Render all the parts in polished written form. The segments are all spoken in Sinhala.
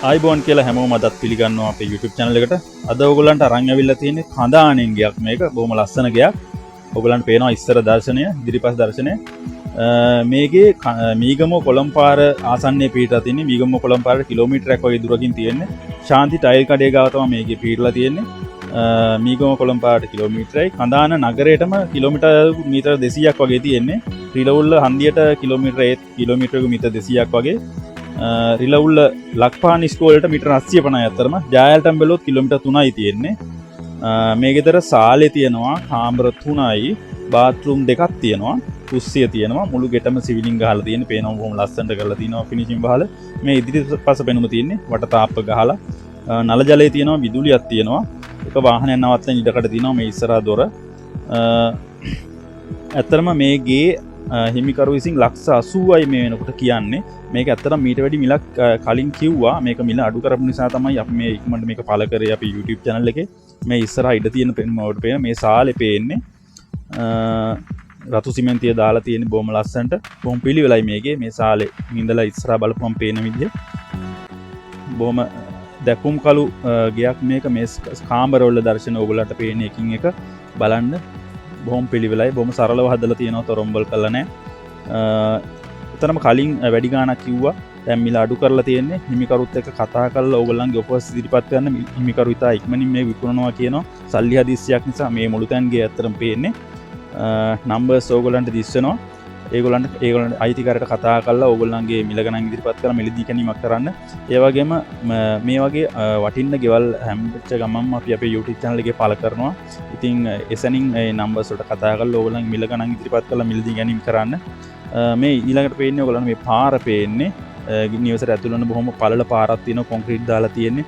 ආයිබෝන් කියලා හැමෝම අදත් පිළිගන්නවා අපේ YouTube channel එකට. අද ඔයගොල්ලන්ට අරන් ඇවිල්ලා තියෙන්නේ කඳානෙන් ගයක් මේක. බොහොම ලස්සන ගයක්. ඔයගොල්ලන්ට පේනවා ඉස්සර දර්ශනය, ඉදිරිපස් දර්ශනය. මේකේ මීගම කොළඹ පාර ආසන්නයේ පිහිටලා තියෙන්නේ. මීගම කොළඹ පාරට කිලෝමීටරයක් වගේ දුරකින් තියෙන්නේ. ශාන්ති ටයිල් කඩේ ගාව තමයි මේකේ පිහිටලා තියෙන්නේ. මීගම කොළඹ පාරට කිලෝමීටරයි. කඳාන නගරයටම කිලෝමීටර් 200ක් වගේ තියෙන්නේ. රිලවුල්ල හන්දියට කිලෝමීටරක මීටර් 200ක් වගේ. රිලවුල්ල ලක්පාන ස්කෝලට මිටර් 850 අතරම ජයල්ටම් බැලුවොත් කිලෝමීටර් 3යි තියෙන්නේ. මේ ගෙදර සාලේ තියෙනවා කාමර 3යි, බාත්රූම් 2ක් තියෙනවා, කුස්සිය තියෙනවා, මුළු ගෙටම සිවිලින් ගහලා තියෙන පේනවා බොහොම ලස්සනට කරලා තියෙනවා ෆිනිෂින් බහල. මේ ඉදිරිපස පෙනුම තියෙන්නේ වට තාප්ප ගහලා. නල ජලය තියෙනවා, විදුලියක් තියෙනවා. එක වාහනයක් නවත්තන ඉඩකඩ තියෙනවා මේ ඉස්සරහා දොර. ඇත්තරම මේ ගේ හිමිකරු විසින් ලක්ෂ 80යි මේ වෙනකොට කියන්නේ. මේක ඇත්තටම මීට වැඩි මිලක් කලින් කිව්වා. මේක මිල අඩු කරපු නිසා තමයි අපි මේ ඉක්මනට මේක පළ කරේ අපේ YouTube channel එකේ. මේ ඉස්සරහා ඉඩ තියෙන පෙන්වවට පේන මේ සාලේ පේන්නේ රතු සිමෙන්තිය දාලා තියෙන බොහොම ලස්සනට. බොහොම පිළිවෙලයි මේකේ. මේ සාලේ ඉඳලා ඉස්සරහා බලපුවම පේන විදිය. බොහොම දැකුම් කළු ගයක් මේක. මේ කාමරවල දර්ශන ඕගොල්ලන්ට පේන එකින් එක බලන්න. බොහොම පිළිවෙලයි. බොහොම සරලව හදලා තියෙනවා. තරොම්බල් කරලා නැහැ. එතරම් කලින් වැඩි ගාණක් කිව්වා. දැන් මිල අඩු කරලා තියෙන්නේ. හිමිකරුත් එක්ක කතා කරලා ඕගොල්ලන්ගේ ඔෆර්ස් ඉදිරිපත් කරන්න හිමිකරු ඉතා ඉක්මනින් මේ විකුණනවා කියනවා. සල්ලි හදිස්සියක් නිසා මේ මුළු තැන්ගේ ඇත්තටම පේන්නේ. නම්බර්ස් ඕගොල්ලන්ට දිස් වෙනවා. ඒගොල්ලන්ට අයිතිකාරයට කතා කරලා ඕගොල්ලන්ගේ මිල ගණන් ඉදිරිපත් කරලා මිලදී ගැනීමක් කරන්න. ඒ වගේම මේ වගේ වටින්න ගෙවල් හැම්බෙච්ච ගමන්ම අපි අපේ YouTube channel එකේ පළ කරනවා. ඉතින් එසනින් ඒ නම්බර්ස් වලට කතා කරලා ඕගොල්ලන්ගේ මිල ගණන් ඉදිරිපත් කරලා මිලදී ගැනීම කරන්න. මේ ඊළඟට පේන්නේ ඔයගොල්ලන්ට මේ පාර පේන්නේ නිවසට ඇතුළු වෙන බොහොම පළල පාරක් තියෙනවා. කොන්ක්‍රීට් දාලා තියෙන්නේ.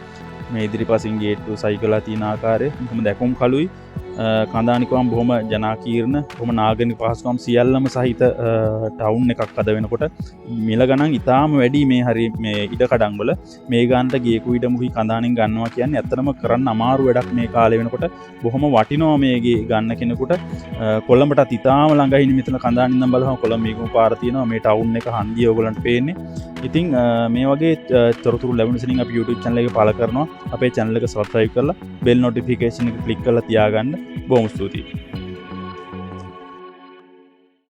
මේ ඉදිරිපසින් ගේට්ටු සයිකල්ලා තියෙන ආකාරය බොහොම දැකුම් කළුයි. කඳානිකවම් බොහොම ජනාකීර්ණ, බොහොම නාගරික පහසුකම් සියල්ලම සහිත ටවුන් එකක් අද වෙනකොට මිල ගණන් ඉතාම වැඩි මේ හරි මේ ඉඩ කඩන් වල. මේ ගානට ගේකු ඉඩ මුහි කඳානෙන් ගන්නවා කියන්නේ ඇත්තටම කරන්න අමාරු වැඩක් මේ කාලේ වෙනකොට. බොහොම වටිනවා මේ ගේ ගන්න කෙනෙකුට. කොළඹටත් ඉතාම ළඟයි මෙතන කඳානින් නම් බලහම කොළඹ මේකම පාර තියෙනවා. මේ ටවුන් එක හන්දිය ඔයගලන්ට පේන්නේ. ඉතින් මේ වගේ තොරතුරු ලැබෙන සෙනින් අපි YouTube channel එක පාල කරනවා. අපේ channel එක subscribe කරලා bell notification එක click කරලා තියාගන්න. බොහොම ස්තුතියි.